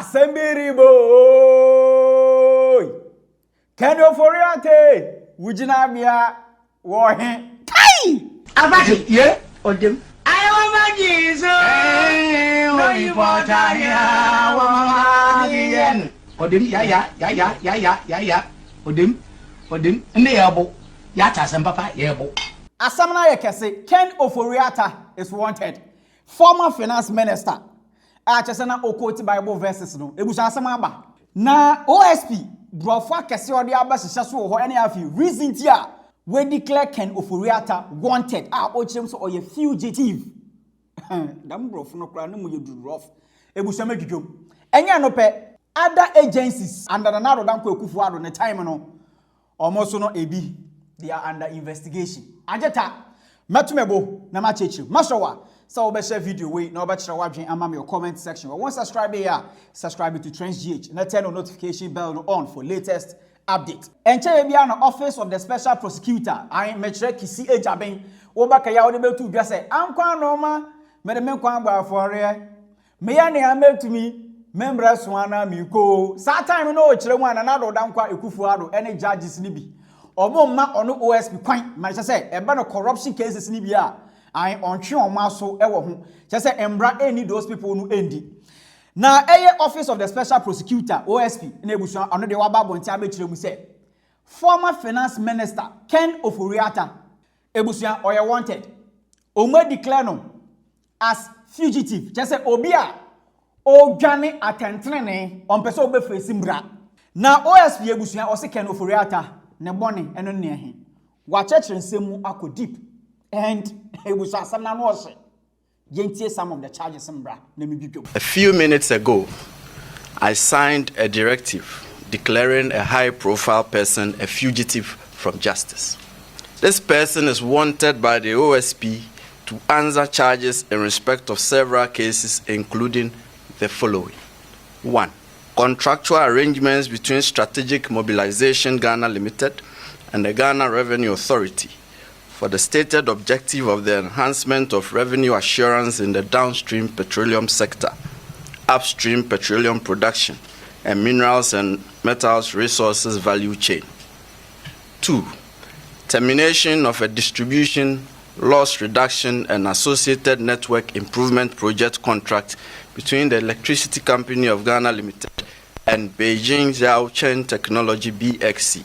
Assembly boy. Can you Ofori Atta? Wujinabia Warhen. Kai! Abati, yeah, or them. I want my Jesus. No, you want I or them, yeah. Or them, and the elbow. Yata and papa, elbow. Asamna Yakese, Ken Ofori Atta is wanted. Former finance minister. Achesana okoti Bible verses no. Ebusa asama aba. Na OSP brofa kese odi aba hihye so ho ene afi reason tia we declare Ken Ofori Atta wanted. Ochem so oye fugitive. Dam brofo no kra na mo yedu rough. Ebusa medwudwom. Enya no pe other agencies under the nado danko akufo-addo ne time no. Almost no ebi they are under investigation. Ajeta metumebo na machechi. Mashowa so we share video we na obechira wadwen ama me your comment section. We want subscribe here, subscribe to TRENDSGH. Na turn on notification bell on for latest update. Enche bia na office of the special prosecutor. I metre kisi ejaben. Wo baka ya wo de betu bia say ankwa no ma me de menkwa gba afore. Me ya ne ametumi members swana mi ko. Sa time no o kire mu ana na do dankwa akufo-addo ene judges ni bi. Omo ma ono OSP kwan ma say eba no corruption cases ni bi a I on twe oma so ewo ho. Say embra any those people no endi. Na office of the special prosecutor OSP na ebusu ono de waba bonti abekire mu say former finance minister Ken Ofori Atta ebusu oye wanted. Omo declare no as fugitive. Say obi a odwane atentrene on pese obefesi mbra. Na OSP ebusu o se Ken Ofori Atta ne bone eno ne he. Wa church nsemu akọ deep and some of the charges. A few minutes ago, I signed a directive declaring a high-profile person a fugitive from justice. This person is wanted by the OSP to answer charges in respect of several cases, including the following. 1. Contractual arrangements between Strategic Mobilization Ghana Limited and the Ghana Revenue Authority for the stated objective of the enhancement of revenue assurance in the downstream petroleum sector, upstream petroleum production, and minerals and metals resources value chain. 2. Termination of a distribution, loss reduction, and associated network improvement project contract between the Electricity Company of Ghana Limited and Beijing Zhaochen Technology BXC.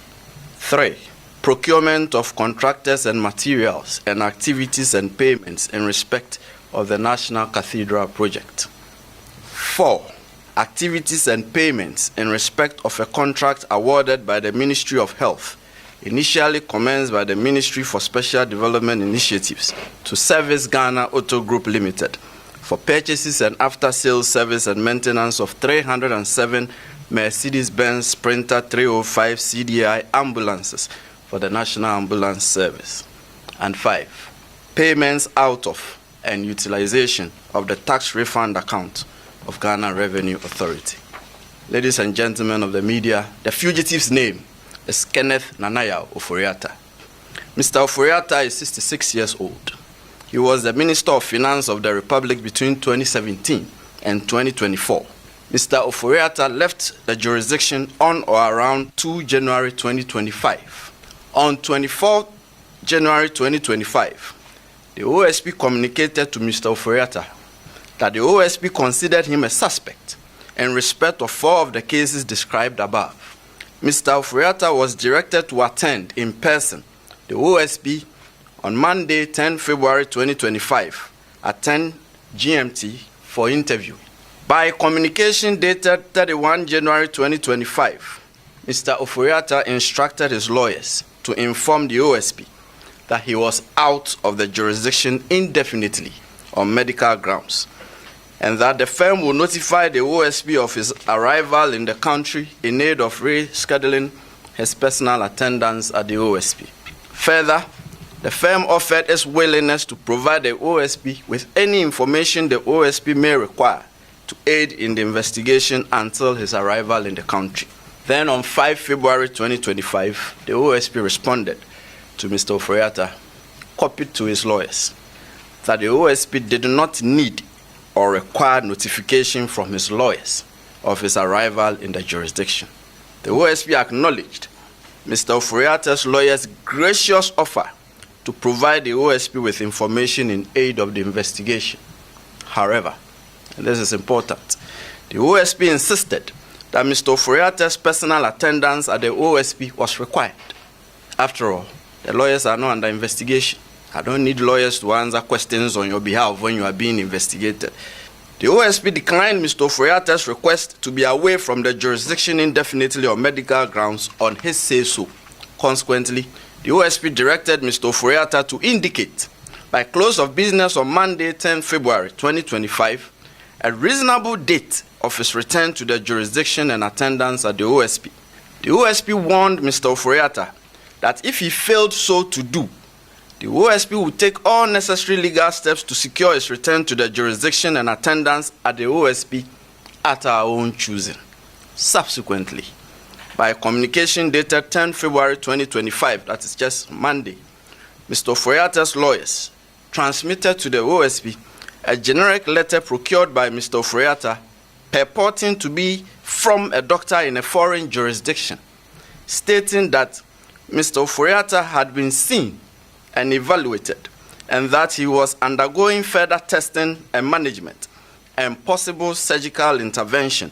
3. Procurement of contractors and materials and activities and payments in respect of the National Cathedral project. 4. Activities and payments in respect of a contract awarded by the Ministry of Health, initially commenced by the Ministry for Special Development Initiatives to Service Ghana Auto Group Limited for purchases and after-sales service and maintenance of 307 Mercedes-Benz Sprinter 305 CDI ambulances for the National Ambulance Service. And 5. Payments out of and utilization of the tax refund account of Ghana Revenue Authority. Ladies and gentlemen of the media, the fugitive's name is Kenneth Nanaya Ofori Atta. Mr. Ofori Atta is 66 years old. He was the Minister of Finance of the Republic between 2017 and 2024. Mr. Ofori Atta left the jurisdiction on or around 2 January 2025. On 24 January 2025, the OSP communicated to Mr. Ofori Atta that the OSP considered him a suspect in respect of 4 of the cases described above. Mr. Ofori Atta was directed to attend in person the OSP on Monday, 10 February 2025 at 10 GMT for interview. By communication dated 31 January 2025, Mr. Ofori Atta instructed his lawyers to inform the OSP that he was out of the jurisdiction indefinitely on medical grounds, and that the firm will notify the OSP of his arrival in the country in aid of rescheduling his personal attendance at the OSP. Further, the firm offered its willingness to provide the OSP with any information the OSP may require to aid in the investigation until his arrival in the country. Then on 5 February 2025, the OSP responded to Mr. Ofori Atta, copied to his lawyers, that the OSP did not need or require notification from his lawyers of his arrival in the jurisdiction. The OSP acknowledged Mr. Ofori Atta's lawyer's gracious offer to provide the OSP with information in aid of the investigation. However, and this is important, the OSP insisted that Mr. Ofori Atta's personal attendance at the OSP was required. After all, the lawyers are not under investigation. I don't need lawyers to answer questions on your behalf when you are being investigated. The OSP declined Mr. Ofori Atta's request to be away from the jurisdiction indefinitely on medical grounds on his say-so. Consequently, the OSP directed Mr. Ofori Atta to indicate by close of business on Monday, 10 February 2025, a reasonable date of his return to the jurisdiction and attendance at the OSP. The OSP warned Mr. Ofori Atta that if he failed so to do, the OSP would take all necessary legal steps to secure his return to the jurisdiction and attendance at the OSP at our own choosing. Subsequently, by a communication dated 10 February 2025, that is just Monday, Mr. Ofori Atta's lawyers transmitted to the OSP a generic letter procured by Mr. Ofori Atta purporting to be from a doctor in a foreign jurisdiction, stating that Mr. Ofori Atta had been seen and evaluated, and that he was undergoing further testing and management and possible surgical intervention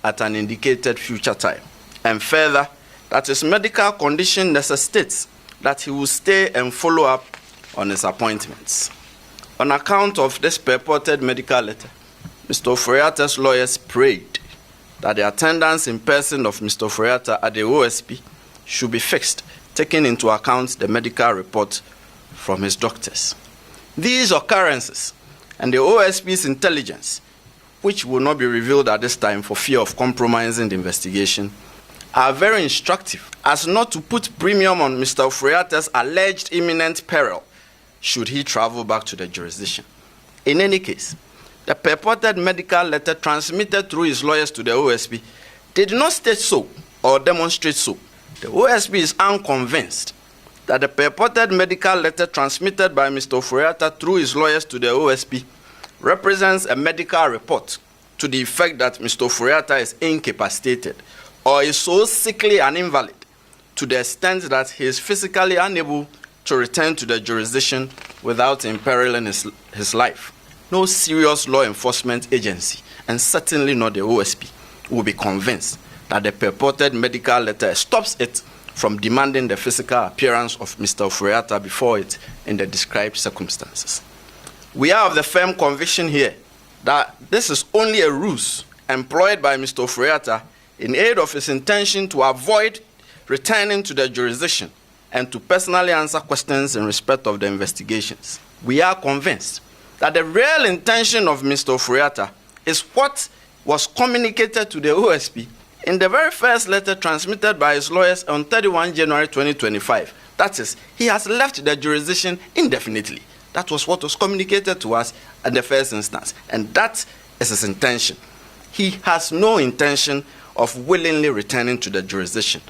at an indicated future time. And further, that his medical condition necessitates that he will stay and follow up on his appointments. On account of this purported medical letter, Mr. Ofori Atta's lawyers prayed that the attendance in person of Mr. Ofori Atta at the OSP should be fixed, taking into account the medical report from his doctors. These occurrences and the OSP's intelligence, which will not be revealed at this time for fear of compromising the investigation, are very instructive as not to put premium on Mr. Ofori Atta's alleged imminent peril should he travel back to the jurisdiction. In any case, the purported medical letter transmitted through his lawyers to the OSP did not state so or demonstrate so. The OSP is unconvinced that the purported medical letter transmitted by Mr. Ofori Atta through his lawyers to the OSP represents a medical report to the effect that Mr. Ofori Atta is incapacitated or is so sickly and invalid to the extent that he is physically unable to return to the jurisdiction without imperiling his life. No serious law enforcement agency, and certainly not the OSP, will be convinced that the purported medical letter stops it from demanding the physical appearance of Mr. Ofori Atta before it in the described circumstances. We are of the firm conviction here that this is only a ruse employed by Mr. Ofori Atta in aid of his intention to avoid returning to the jurisdiction and to personally answer questions in respect of the investigations. We are convinced that the real intention of Mr. Ofori Atta is what was communicated to the OSP in the very first letter transmitted by his lawyers on 31 January 2025. That is, he has left the jurisdiction indefinitely. That was what was communicated to us at the first instance, and that is his intention. He has no intention of willingly returning to the jurisdiction.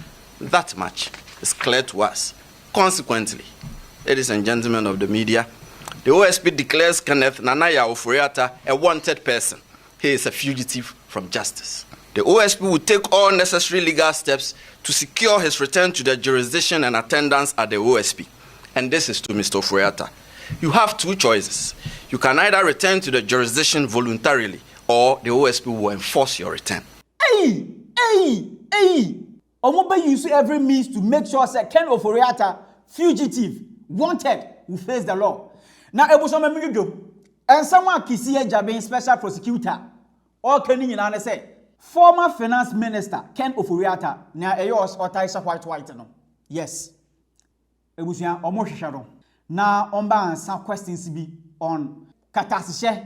That much is clear to us. Consequently, ladies and gentlemen of the media, the OSP declares Kenneth Nanaya Ofori Atta a wanted person. He is a fugitive from justice. The OSP will take all necessary legal steps to secure his return to the jurisdiction and attendance at the OSP. And this is to Mr. Ofori Atta. You have two choices. You can either return to the jurisdiction voluntarily, or the OSP will enforce your return. Hey! Omoba use every means to make sure that Ken Ofori Atta, fugitive, wanted, will face the law. Now, Ebusoma Migido, and someone Kisiye Jabin, special prosecutor, or Kenny Nana say, former finance minister Ken Ofori Atta, now Ayos or Taisa White no. Yes. Ebusia Omo now on some questions be on Katasishe,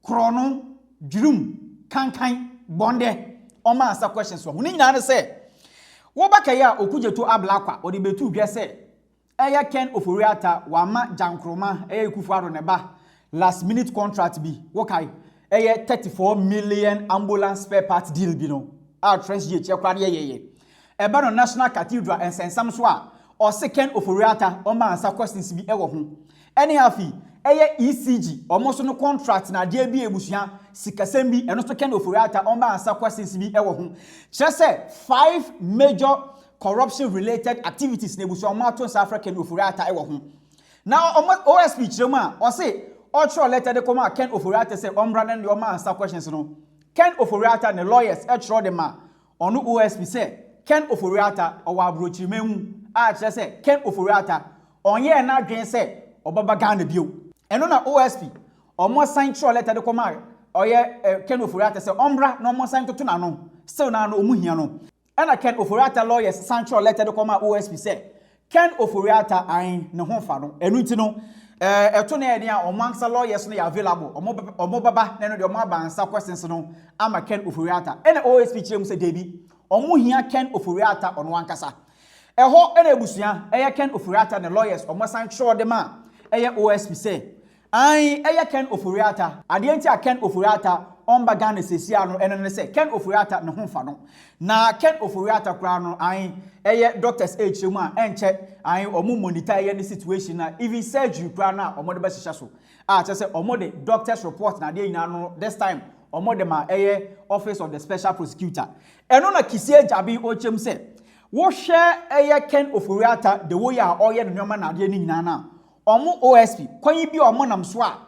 Chrono, Drum, Kankai, Bonde, Oma answer questions from Nina say. Wobakaya okuje to ablakwa odi betu hwe se eya Ken Ofori Atta wama jankroma akufo-addo ne ba last minute contract bi wokai eya 34 million ambulance spare part deal bi no a TRENDSGH ekwade yeye eba no national cathedral ensensam so a o se Ken Ofori Atta o ma answer questions bi ewo ho ene afi ECG almost no contract na dia bi ebusua sikasem bi eno so Ken Ofori Atta omba ansa questions bi ewo ho just say 5 major corruption related activities na ebusua omato South Africa Ken Ofori Atta ewo ho now OSP chirema o say ultra letter de come Ken Ofori Atta say ombra na de oma ansa questions no Ken Ofori Atta ne lawyers e chiro de ma onu OSP say Ken Ofori Atta owa abrochirememu a chire say Ken Ofori Atta onye na dwen say obaba Ghana bio eno na OSP omo sign through letter de come oye Ken Ofori Atta say ombra no omo sign to na no still na no omu hia no ena Ken Ofori Atta lawyers sign through letter de come OSP say Ken Ofori Atta ayin ne ho fa no enu ti no eto na ede a omansa lawyers no ya available omo baba na no de omo abansa questions no ama Ken Ofori Atta ena OSP chire mu say debi omo hia Ken Ofori Atta ono ankasa eho ena ebusua Ken Ofori Atta ne lawyers omo sign through de ma OSP say ai Ken Ofori Atta ade enti a Ken Ofori Atta omba Ghana sesia no eno ne say Ken Ofori Atta ne ho fa no na Ken Ofori Atta kra no doctors mu a enche omo monitor the situation na even surgery kra na omo de be hihya so a che say omo de doctors report na de ina no this time omo de ma office of the special prosecutor eno na kisie jabi o chem say wo hwe Ken Ofori Atta the way a oye no nyoma na de ni nyina na omo OSP kwan bi omo nam so a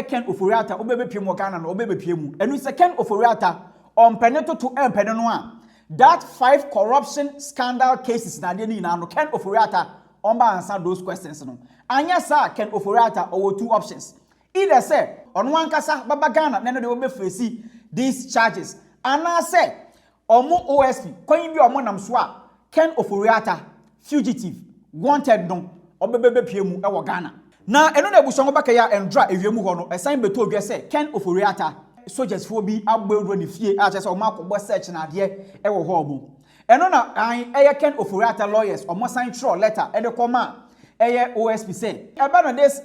Ken Ofori Atta obebepie mu Ghana na obebepie mu enu se Ken Ofori Atta ompene to empene no a that 5 corruption scandal cases na de ni na no Ken Ofori Atta omba answer those questions no anya sa Ken Ofori Atta owo 2 options either say ono ankasa baba Ghana na no de obefesi these charges ana say omo OSP kwan bi omo nam so a Ken Ofori Atta fugitive wanted no obebepie mu e wo Ghana na eno na ebuso ngobaka ya endra ewiemu ho no esan beto odwe se Ken Ofori Atta soldiers fo bi agbewro ne fie a chese o makobọ search na ade e wo ho obo eno na Ken Ofori Atta lawyers o mo sign through letter e de koma OSP say eba no this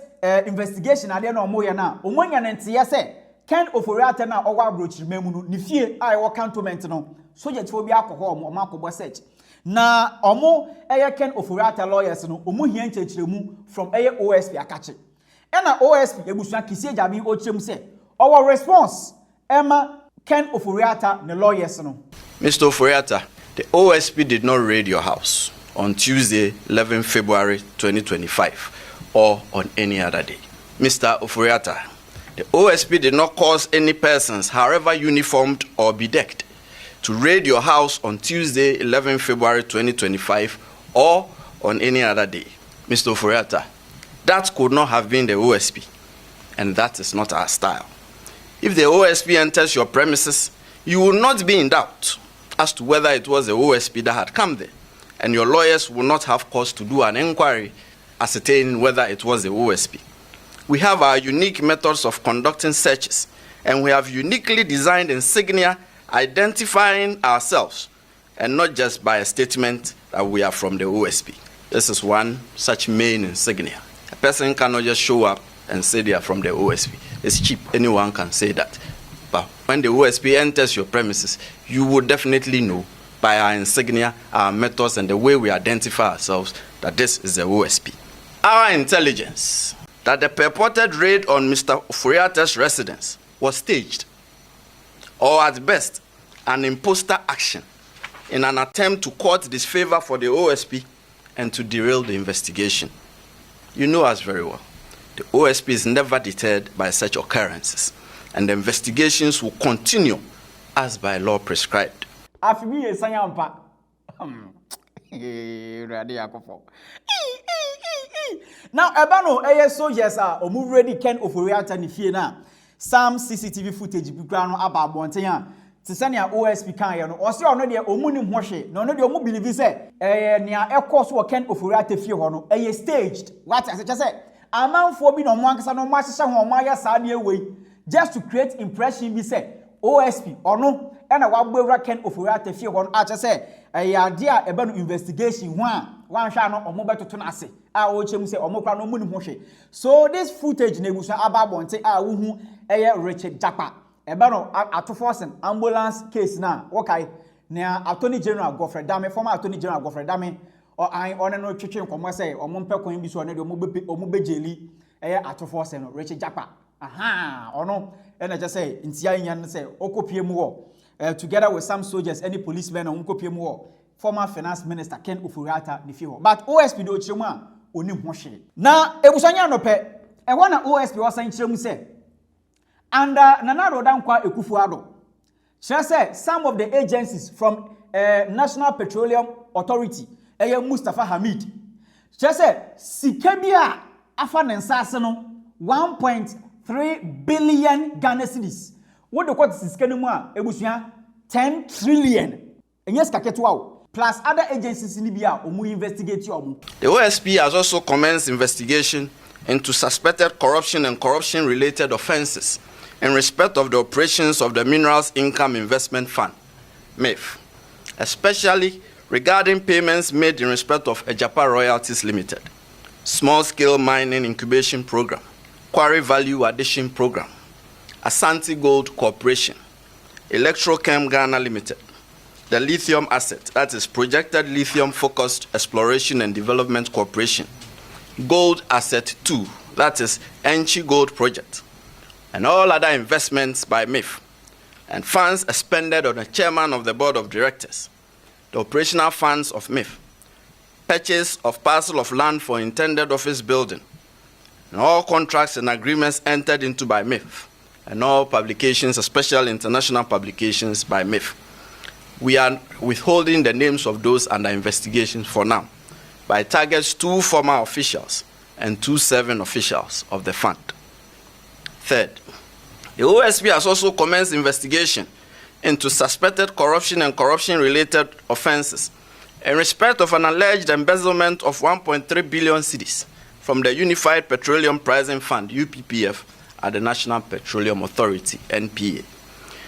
investigation ade na o mo ye na o monya ne nte ye se Ken Ofori Atta na owa abrochirememu no ne fie a e wo cantonment no soldiers fo bi akọ ho o makobọ search na omo Ken Ofori Atta lawyers no omo hia nchechiremu from OSP akache ena OSP ebusuan kisie jabi o chem say our response Emma Ken Ofori Atta the lawyers no Mr. Ofori Atta, the OSP did not raid your house on Tuesday 11 February 2025 or on any other day. Mr. Ofori Atta, the OSP did not cause any persons however uniformed or bedecked to raid your house on Tuesday 11 February 2025 or on any other day. Mr. Ofori Atta, that could not have been the OSP, and that is not our style. If the OSP enters your premises, you will not be in doubt as to whether it was the OSP that had come there, and your lawyers will not have cause to do an inquiry ascertaining whether it was the OSP. We have our unique methods of conducting searches, and we have uniquely designed insignia identifying ourselves, and not just by a statement that we are from the OSP. This is one such main insignia. A person cannot just show up and say they are from the OSP. It's cheap. Anyone can say that. But when the OSP enters your premises, you will definitely know by our insignia, our methods, and the way we identify ourselves that this is the OSP. Our intelligence that the purported raid on Mr. Ofori Atta's residence was staged, or at best, an imposter action in an attempt to court disfavor for the OSP and to derail the investigation. You know us very well. The OSP is never deterred by such occurrences, and the investigations will continue as by law prescribed. Afimi esanyampa. Now, ebano soldiers are omu ready Ken Ofori Atta ni fie na some CCTV footage bi kra no aba abonten a tisania OSP kan ye no o se ono de omu ni hwehwe na ono de omu believe say nea ekọ so Ken Ofori Atta fie ho no staged what I say amanfo bi no mo ankasa no mo ahyehye ho mo aya saa de ewei just to create impression bi say OSP ono ena wagbewra Ken Ofori Atta fie ho no a che say ade a ebe no investigation ho a wan hwa no omo betoto na ase a o chem say omo kra no mu ni hwehwe so this footage na ebusa aba bonte a wo hu Richard Japa ebe no atoforsen ambulance case na wokai na Attorney General Godfrey Dame former Attorney General Godfrey Dame or I on no twetwe nkomo say omo mpekon bi so ne de omo bejeli atofo se no Richard Japa aha ono ena just say ntia nyan say okopie mu wo together with some soldiers any policemen on okopie mu wo former finance minister Ken Ofori Atta ni fi ho but OSP do chiremu a onim ho hwe na ebusanya no pe e wana OSP wasan chiremu say under Nana Rodankwa akufo-addo say some of the agencies from National Petroleum Authority Mustafa Hamid say sika bia afa nensase no 1.3 billion Ghana cedis what the court sika no mu a ebusua 10 trillion enye sika ketwa plus other agencies in Libya omu investigate omu. The OSP has also commenced investigation into suspected corruption and corruption-related offences in respect of the operations of the Minerals Income Investment Fund, MIF, especially regarding payments made in respect of Ejapa Royalties Limited, Small-Scale Mining Incubation Program, Quarry Value Addition Program, Asante Gold Corporation, Electrochem Ghana Limited, the Lithium Asset, that is Projected Lithium Focused Exploration and Development Corporation, Gold Asset 2, that is Enchi Gold Project, and all other investments by MIF, and funds expended on the chairman of the board of directors, the operational funds of MIF, purchase of parcel of land for intended office building, and all contracts and agreements entered into by MIF, and all publications, especially international publications by MIF. We are withholding the names of those under investigation for now, but it targets 2 former officials and 2 serving officials of the fund. Third, the OSP has also commenced investigation into suspected corruption and corruption-related offences in respect of an alleged embezzlement of 1.3 billion cedis from the Unified Petroleum Pricing Fund, UPPF, at the National Petroleum Authority, NPA.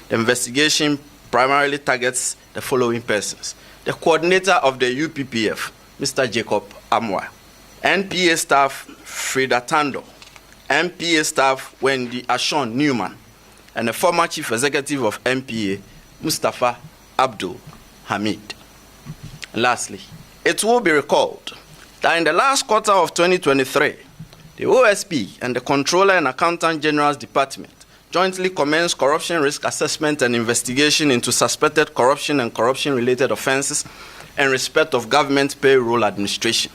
The investigation primarily targets the following persons: the coordinator of the UPPF, Mr. Jacob Amwa, NPA staff Frida Tando, NPA staff Wendy Ashon Newman, and the former chief executive of NPA, Mustafa Abdul Hamid. Lastly, it will be recalled that in the last quarter of 2023, the OSP and the Controller and Accountant General's Department jointly commenced corruption risk assessment and investigation into suspected corruption and corruption-related offences in respect of government payroll administration.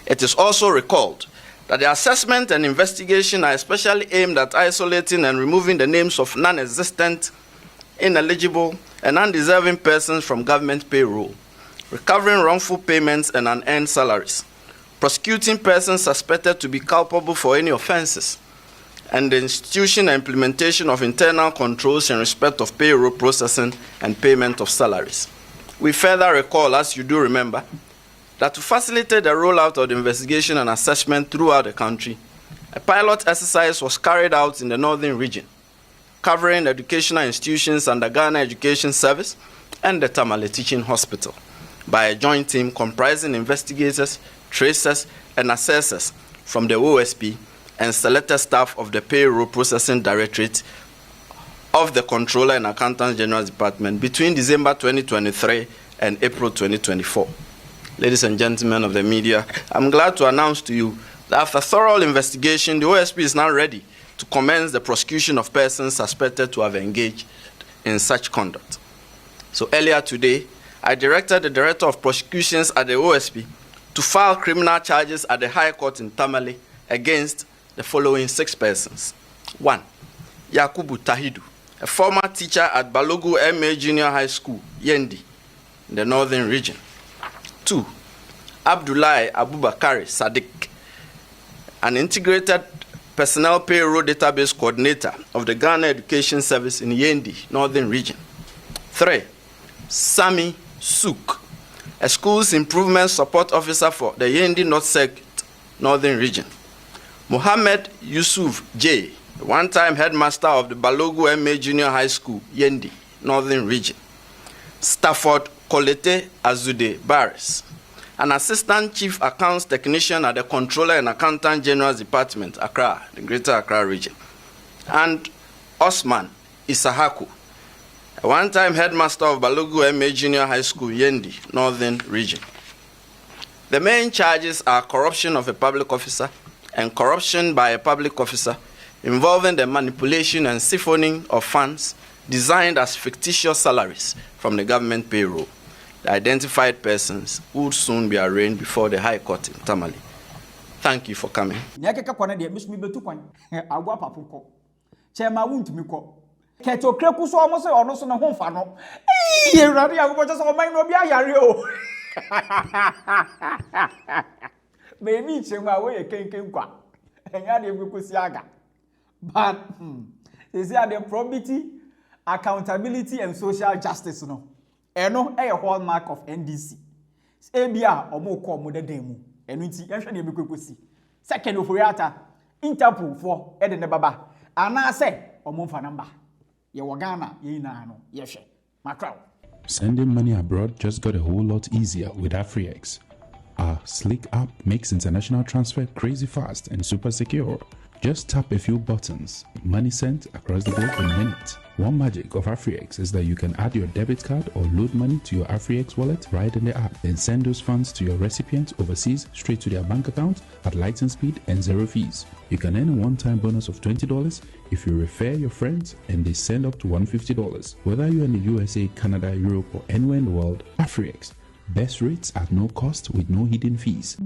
It is also recalled that the assessment and investigation are especially aimed at isolating and removing the names of non-existent, ineligible, and undeserving persons from government payroll, recovering wrongful payments and unearned salaries, prosecuting persons suspected to be culpable for any offences, and the institution and implementation of internal controls in respect of payroll processing and payment of salaries. We further recall, as you do remember, that to facilitate the rollout of the investigation and assessment throughout the country, a pilot exercise was carried out in the northern region, covering educational institutions under Ghana Education Service and the Tamale Teaching Hospital, by a joint team comprising investigators, tracers, and assessors from the OSP and selected staff of the Payroll Processing Directorate of the Controller and Accountant General's Department between December 2023 and April 2024. Ladies and gentlemen of the media, I'm glad to announce to you that after thorough investigation, the OSP is now ready to commence the prosecution of persons suspected to have engaged in such conduct. So earlier today, I directed the Director of Prosecutions at the OSP to file criminal charges at the High Court in Tamale against the following 6 persons. 1. Yakubu Tahidu, a former teacher at Balogu MA Junior High School, Yendi, in the northern region. 2. Abdullahi Abubakari Sadiq, an integrated personnel payroll database coordinator of the Ghana Education Service in Yendi, northern region. 3. Sami Suk, a schools improvement support officer for the Yendi North Circuit, northern region. Mohammed Yusuf J., a one-time headmaster of the Balogu MA Junior High School, Yendi, northern region. Stafford Kolete Azude Barris, an assistant chief accounts technician at the Controller and Accountant General's Department, Accra, the Greater Accra region. And Osman Isahaku, a one-time headmaster of Balogu MA Junior High School, Yendi, northern region. The main charges are corruption of a public officer and corruption by a public officer involving the manipulation and siphoning of funds designed as fictitious salaries from the government payroll. The identified persons would soon be arraigned before the High Court in Tamale. Thank you for coming. Nyakeka kwana de misumi betu kwan. Agwa papuko. Chema wuntumi ko. Keto kreku so omo se ono so ne ho fa no. Eh, Ewurade agbo je so oman no bi ayare o. Baby chema wo ye kenken kwa. Enya de bekosi aga. But they say the probity, accountability and social justice no. Eno a hallmark of NDC. Ebia omo ko omo deden mu. Eno nti ehwe na ebekosi. Second Ofori Atta Interpol for e de ne baba. Ana se omo mfa namba. Ye wo Ghana ye na no ye hwe. Makraw. Sending money abroad just got a whole lot easier with Afriex. Our slick app makes international transfer crazy fast and super secure. Just tap a few buttons, money sent across the globe in minutes. One magic of Afriex is that you can add your debit card or load money to your Afriex wallet right in the app, then send those funds to your recipient overseas straight to their bank account at lightning speed and zero fees. You can earn a one-time bonus of $20 if you refer your friends and they send up to $150. Whether you're in the USA, Canada, Europe, or anywhere in the world, Afriex. Best rates at no cost with no hidden fees.